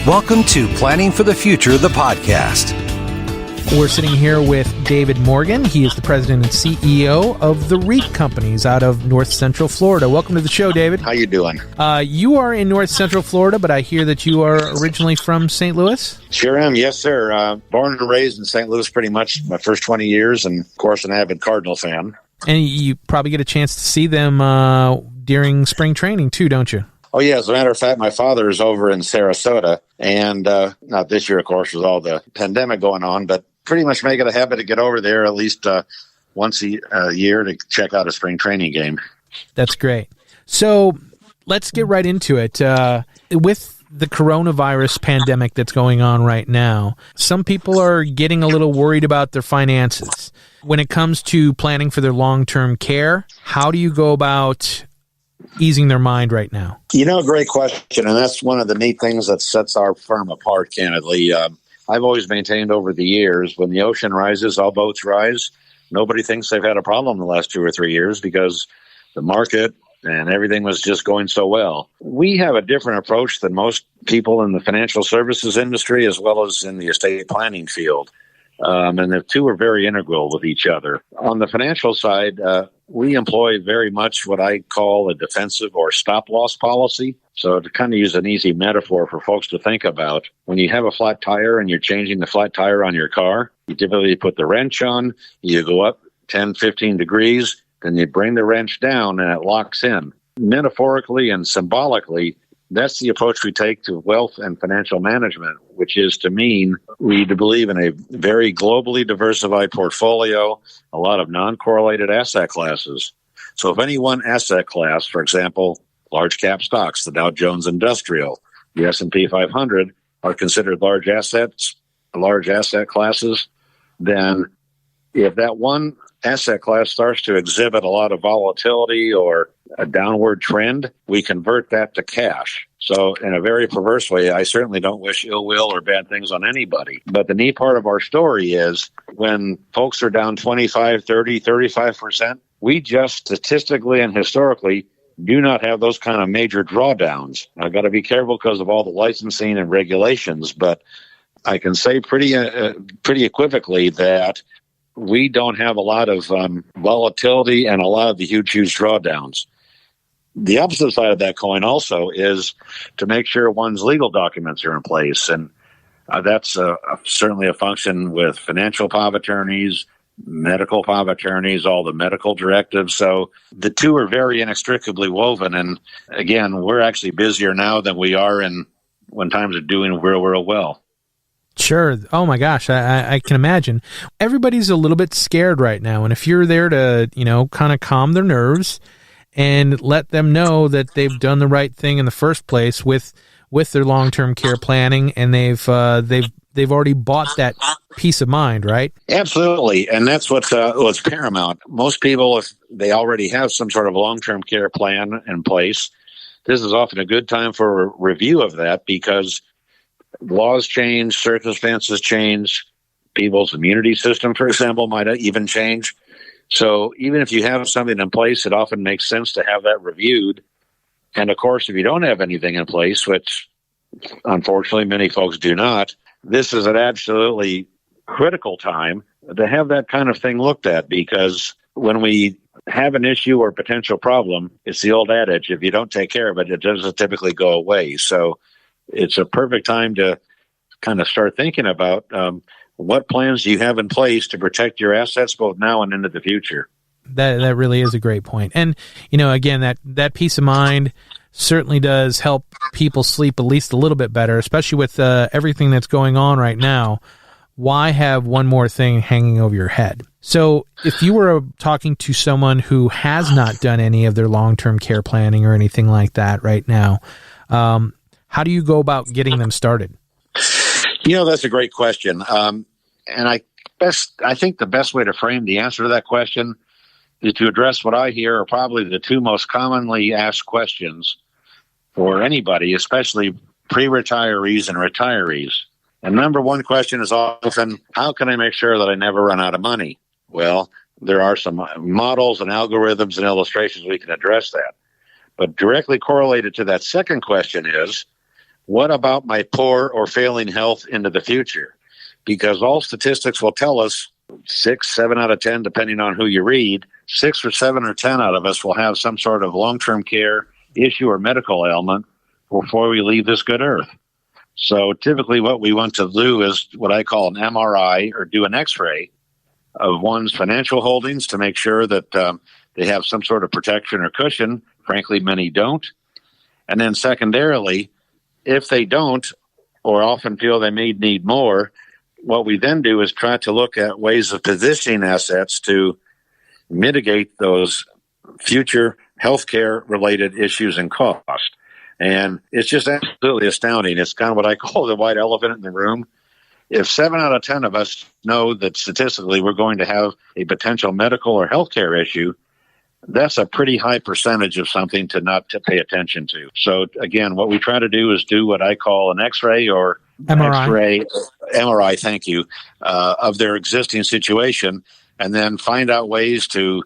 Welcome to Planning for the Future, the podcast. We're sitting here with David Morgan. He is the president and CEO of TheReap Companies out of North Central Florida. Welcome to the show, David. How you doing? You are in North Central Florida, but I hear that you are originally from St. Louis? Sure am, yes, sir. Born and raised in St. Louis pretty much my first 20 years, and, of course, an avid Cardinal fan. And you probably get a chance to see them during spring training, too, don't you? Oh, yeah. As a matter of fact, my father is over in Sarasota, and not this year, of course, with all the pandemic going on, but pretty much make it a habit to get over there at least once a year to check out a spring training game. That's great. So let's get right into it. With the coronavirus pandemic that's going on right now, some people are getting a little worried about their finances. When it comes to planning for their long-term care, how do you go about easing their mind right now? Great question, and that's one of the neat things that sets our firm apart, candidly. I've always maintained over the years, when the ocean rises, all boats rise. Nobody thinks they've had a problem the last 2 or 3 years because the market and everything was just going so well. We have a different approach than most people in the financial services industry as well as in the estate planning field. And the two are very integral with each other. On the financial side, we employ very much what I call a defensive or stop-loss policy. So to kind of use an easy metaphor for folks to think about, when you have a flat tire and you're changing the flat tire on your car, you typically put the wrench on, you go up 10, 15 degrees, then you bring the wrench down and it locks in. Metaphorically and symbolically, that's the approach we take to wealth and financial management, which is to mean we believe in a very globally diversified portfolio, a lot of non-correlated asset classes. So if any one asset class, for example, large cap stocks, the Dow Jones Industrial, the S&P 500 are considered large asset classes, then if that one asset class starts to exhibit a lot of volatility or a downward trend, we convert that to cash. So in a very perverse way, I certainly don't wish ill will or bad things on anybody. But the neat part of our story is when folks are down 25, 30, 35%, we just statistically and historically do not have those kind of major drawdowns. I've got to be careful because of all the licensing and regulations, but I can say pretty equivocally that we don't have a lot of volatility and a lot of the huge drawdowns. The opposite side of that coin also is to make sure one's legal documents are in place. And that's certainly a function with financial power of attorneys, medical power of attorneys, all the medical directives. So the two are very inextricably woven. And again, we're actually busier now than we are when times are doing real well. Sure. Oh my gosh, I can imagine. Everybody's a little bit scared right now, and if you're there to, kind of calm their nerves and let them know that they've done the right thing in the first place with their long-term care planning, and they've already bought that peace of mind, right? Absolutely, and that's what's paramount. Most people, if they already have some sort of long-term care plan in place, this is often a good time for a review of that because laws change, circumstances change, people's immunity system, for example, might even change. So even if you have something in place, it often makes sense to have that reviewed. And of course, if you don't have anything in place, which unfortunately many folks do not, this is an absolutely critical time to have that kind of thing looked at, because when we have an issue or potential problem, it's the old adage, if you don't take care of it, it doesn't typically go away. So it's a perfect time to kind of start thinking about what plans do you have in place to protect your assets both now and into the future. That really is a great point. And, again, that peace of mind certainly does help people sleep at least a little bit better, especially with everything that's going on right now. Why have one more thing hanging over your head? So if you were talking to someone who has not done any of their long-term care planning or anything like that right now, how do you go about getting them started? That's a great question. And I think the best way to frame the answer to that question is to address what I hear are probably the two most commonly asked questions for anybody, especially pre-retirees and retirees. And number one question is often, how can I make sure that I never run out of money? Well, there are some models and algorithms and illustrations we can address that. But directly correlated to that second question is, what about my poor or failing health into the future? Because all statistics will tell us 6, 7 out of 10, depending on who you read, 6 or 7 or 10 out of us will have some sort of long-term care issue or medical ailment before we leave this good earth. So typically what we want to do is what I call an MRI or do an X-ray of one's financial holdings to make sure that they have some sort of protection or cushion. Frankly, many don't. And then secondarily, if they don't, or often feel they may need more, what we then do is try to look at ways of positioning assets to mitigate those future healthcare related issues and cost. And it's just absolutely astounding. It's kind of what I call the white elephant in the room. If 7 out of 10 of us know that statistically we're going to have a potential medical or healthcare issue, that's a pretty high percentage of something to not to pay attention to. So again, what we try to do is do what I call an X-ray or MRI, thank you, of their existing situation, and then find out ways to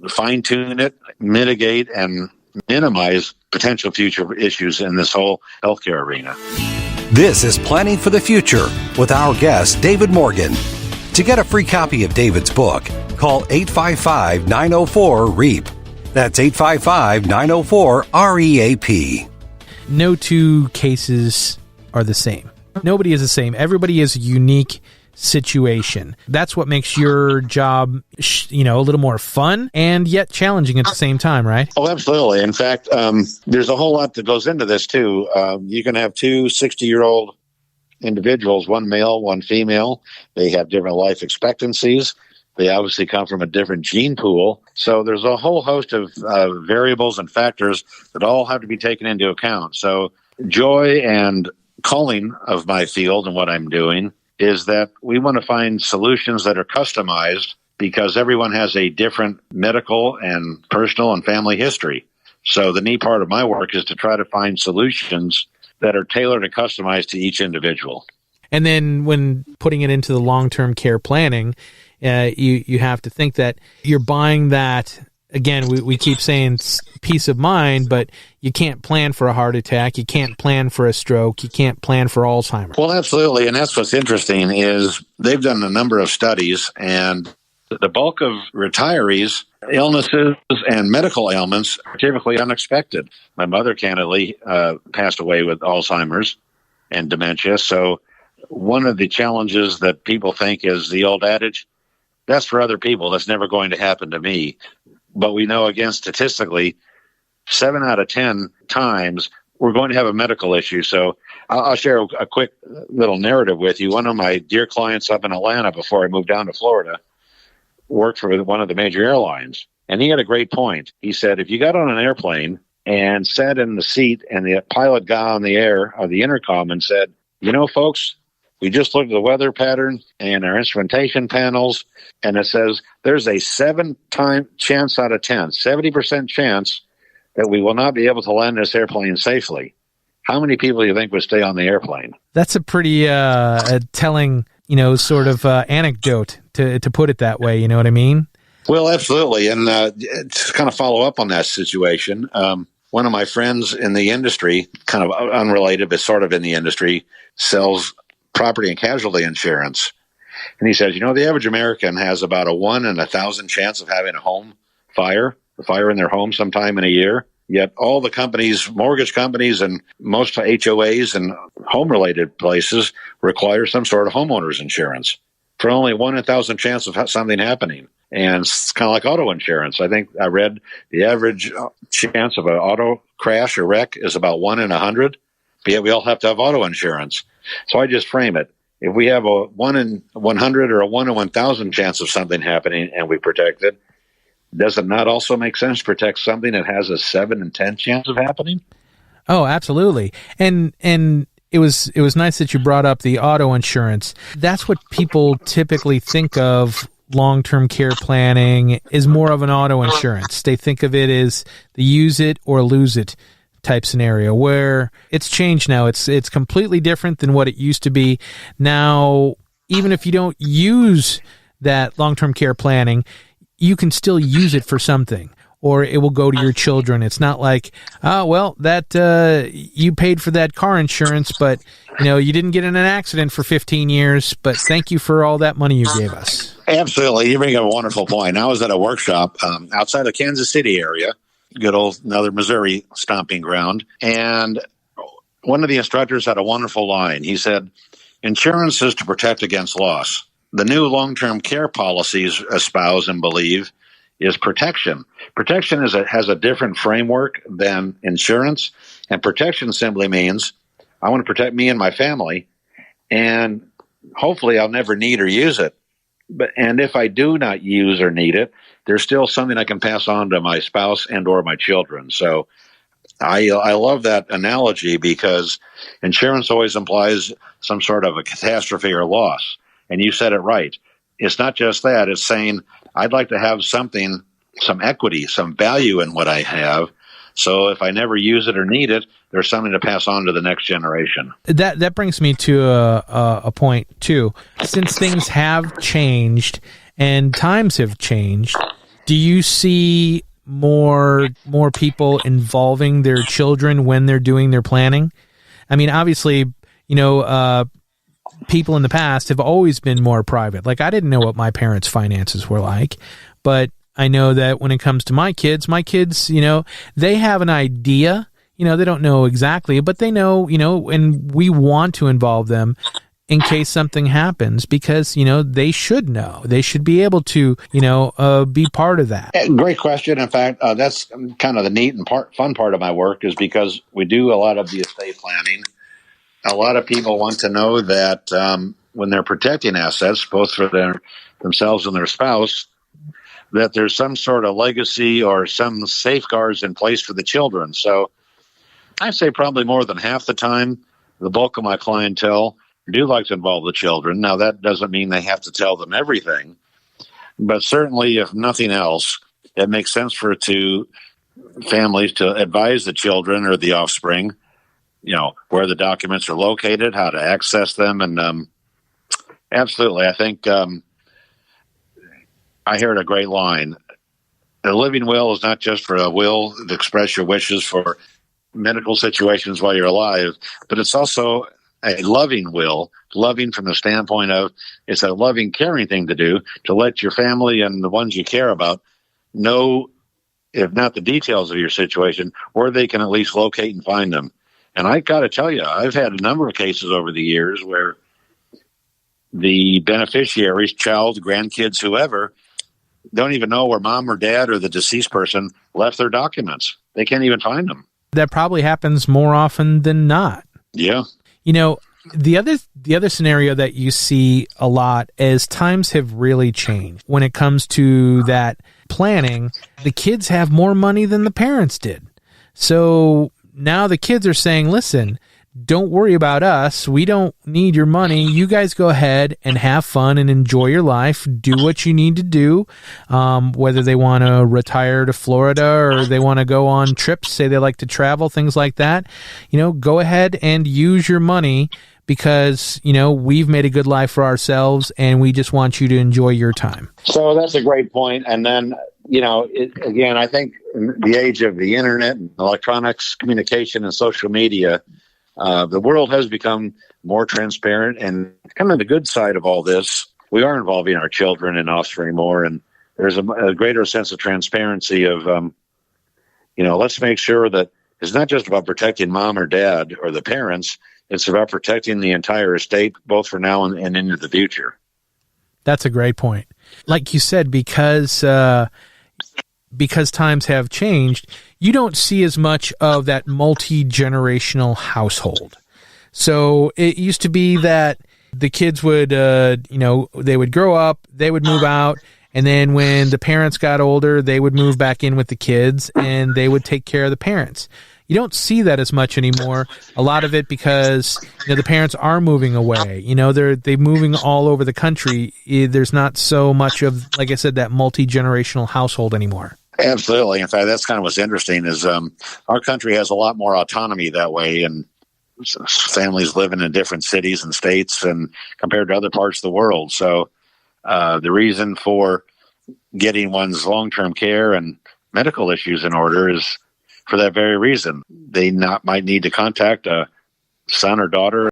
fine-tune it, mitigate, and minimize potential future issues in this whole healthcare arena. This is Planning for the Future with our guest, David Morgan. To get a free copy of David's book, call 855-904-REAP. That's 855-904-REAP. No two cases are the same. Nobody is the same. Everybody is a unique situation. That's what makes your job, a little more fun and yet challenging at the same time, right? Oh, absolutely. In fact, there's a whole lot that goes into this, too. You can have two 60-year-old individuals, one male, one female. They have different life expectancies. They obviously come from a different gene pool. So there's a whole host of variables and factors that all have to be taken into account. So joy and calling of my field and what I'm doing is that we want to find solutions that are customized because everyone has a different medical and personal and family history. So the neat part of my work is to try to find solutions that are tailored and customized to each individual. And then when putting it into the long-term care planning, you have to think that you're buying that. Again, we keep saying peace of mind, but you can't plan for a heart attack. You can't plan for a stroke. You can't plan for Alzheimer's. Well, absolutely. And that's what's interesting is they've done a number of studies, and the bulk of retirees, illnesses and medical ailments are typically unexpected. My mother, candidly, passed away with Alzheimer's and dementia. So one of the challenges that people think is the old adage, that's for other people. That's never going to happen to me. But we know, again, statistically, 7 out of 10 times we're going to have a medical issue. So I'll share a quick little narrative with you. One of my dear clients up in Atlanta before I moved down to Florida worked for one of the major airlines. And he had a great point. He said, if you got on an airplane and sat in the seat and the pilot got on the air or the intercom and said, folks, we just looked at the weather pattern and our instrumentation panels, and it says there's a 7-time chance out of 10, 70% chance that we will not be able to land this airplane safely. How many people do you think would stay on the airplane? That's a pretty telling, sort of anecdote to put it that way. You know what I mean? Well, absolutely. And to kind of follow up on that situation, one of my friends in the industry, kind of unrelated, but sort of in the industry, sells property and casualty insurance. And he says, the average American has about a 1 in 1,000 chance of having a fire in their home sometime in a year. Yet all the companies, mortgage companies and most HOAs and home-related places require some sort of homeowner's insurance for only 1 in 1,000 chance of something happening. And it's kind of like auto insurance. I think I read the average chance of an auto crash or wreck is about 1 in 100. But yet we all have to have auto insurance. So I just frame it. If we have a 1 in 100 or a 1 in 1,000 chance of something happening and we protect it, does it not also make sense to protect something that has a 7 in 10 chance of happening? Oh, absolutely. And it was nice that you brought up the auto insurance. That's what people typically think of. Long-term care planning is more of an auto insurance. They think of it as the use it or lose it type scenario, where it's changed now. It's completely different than what it used to be. Now, even if you don't use that long-term care planning, you can still use it for something. or it will go to your children. It's not like, oh, well, that you paid for that car insurance, but you didn't get in an accident for 15 years, but thank you for all that money you gave us. Absolutely. You bring up a wonderful point. I was at a workshop outside the Kansas City area, good old another Missouri stomping ground. And one of the instructors had a wonderful line. He said, insurance is to protect against loss. The new long-term care policies espouse and believe is protection. Protection has a different framework than insurance. And protection simply means I want to protect me and my family. And hopefully I'll never need or use it. And if I do not use or need it, there's still something I can pass on to my spouse and or my children. So I love that analogy because insurance always implies some sort of a catastrophe or loss. And you said it right. It's not just that. It's saying I'd like to have something, some equity, some value in what I have. So if I never use it or need it, there's something to pass on to the next generation. That brings me to a point, too. Since things have changed and times have changed, do you see more people involving their children when they're doing their planning? I mean, obviously, people in the past have always been more private. Like, I didn't know what my parents' finances were like, but I know that when it comes to my kids, they have an idea. They don't know exactly, but they know, and we want to involve them in case something happens because, they should know. They should be able to, be part of that. Great question. In fact, that's kind of the neat and fun part of my work is because we do a lot of the estate planning. A lot of people want to know that when they're protecting assets, both for themselves and their spouse, that there's some sort of legacy or some safeguards in place for the children. So I'd say probably more than half the time, the bulk of my clientele do like to involve the children. Now, that doesn't mean they have to tell them everything, but certainly, if nothing else, it makes sense for families to advise the children or the offspring, where the documents are located, how to access them. And absolutely, I think I heard a great line. A living will is not just for a will to express your wishes for medical situations while you're alive, but it's also a loving will, loving from the standpoint of it's a loving, caring thing to do, to let your family and the ones you care about know, if not the details of your situation, where they can at least locate and find them. And I got to tell you, I've had a number of cases over the years where the beneficiaries, child, grandkids, whoever, don't even know where mom or dad or the deceased person left their documents. They can't even find them. That probably happens more often than not. Yeah. The other scenario that you see a lot is times have really changed. When it comes to that planning, the kids have more money than the parents did. So now the kids are saying, listen, don't worry about us. We don't need your money. You guys go ahead and have fun and enjoy your life. Do what you need to do. Whether they want to retire to Florida or they want to go on trips, say they like to travel, things like that. Go ahead and use your money because, we've made a good life for ourselves and we just want you to enjoy your time. So that's a great point. And then, again, I think in the age of the internet and electronics, communication and social media, the world has become more transparent, and kind of the good side of all this, we are involving our children and offspring more, and there's a greater sense of transparency of, let's make sure that it's not just about protecting mom or dad or the parents, it's about protecting the entire estate, both for now and into the future. That's a great point. Like you said, because times have changed, you don't see as much of that multi-generational household. So it used to be that the kids would, they would grow up, they would move out, and then when the parents got older, they would move back in with the kids and they would take care of the parents. You don't see that as much anymore. A lot of it because the parents are moving away. They're moving all over the country. There's not so much of, like I said, that multi-generational household anymore. Absolutely. In fact, that's kind of what's interesting is our country has a lot more autonomy that way, and families living in different cities and states and compared to other parts of the world. So the reason for getting one's long-term care and medical issues in order is for that very reason. They might need to contact a son or daughter